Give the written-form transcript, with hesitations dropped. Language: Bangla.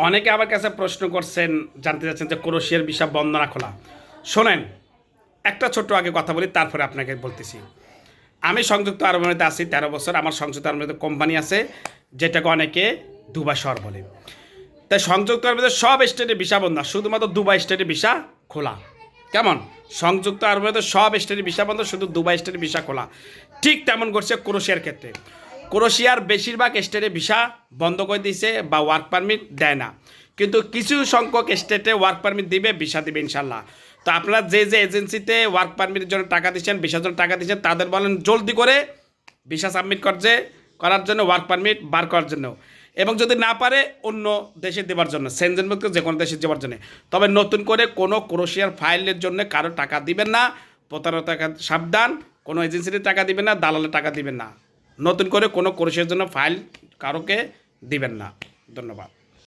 অনেকে আমার কাছে প্রশ্ন করছেন, জানতে চাচ্ছেন যে ক্রোশিয়ার ভিসা বন্ধ না খোলা। শোনেন, একটা ছোট্ট আগে কথা বলি, তারপরে আপনাকে বলতেছি। আমি সংযুক্ত আরব আমিরাতে আছি 13 বছর। আমার সংযুক্ত আরব আমিরাতে কোম্পানি আছে, যেটাকে অনেকে দুবাই শহর বলে। তাই সংযুক্ত আরব আমিরাতে সব স্টেটের ভিসা বন্ধ না, শুধুমাত্র দুবাই স্টেটের ভিসা খোলা। কেমন? সংযুক্ত আরব আমিরাতে সব স্টেটের ভিসা বন্ধ, শুধু দুবাই স্টেটের ভিসা খোলা। ঠিক তেমন করছে ক্রোশিয়ার ক্ষেত্রে। ক্রোশিয়ার বেশিরভাগ স্টেটে ভিসা বন্ধ করে দিয়েছে বা ওয়ার্ক পারমিট দেয় না, কিন্তু কিছু সংখ্যক স্টেটে ওয়ার্ক পারমিট দিবে, ভিসা দিবে ইনশাল্লাহ। তো আপনারা যে যে এজেন্সিতে ওয়ার্ক পারমিটের জন্য টাকা দিচ্ছেন, ভিসার জন্য টাকা দিচ্ছেন, তাদের বলেন জলদি করে ভিসা সাবমিট করার জন্য, ওয়ার্ক পারমিট বার করার জন্য, এবং যদি না পারে অন্য দেশে দেওয়ার জন্য, সেনজেনভুক্ত যে কোনো দেশে দেওয়ার জন্য। তবে নতুন করে কোনো ক্রোশিয়ার ফাইলের জন্য কারো টাকা দিবেন না। প্রতারণা সাবধান। কোনো এজেন্সিতে টাকা দিবেন না, দালালে টাকা দিবেন না। নতুন করে কোনো কোর্সের জন্য ফাইল কারোকে দিবেন না। ধন্যবাদ।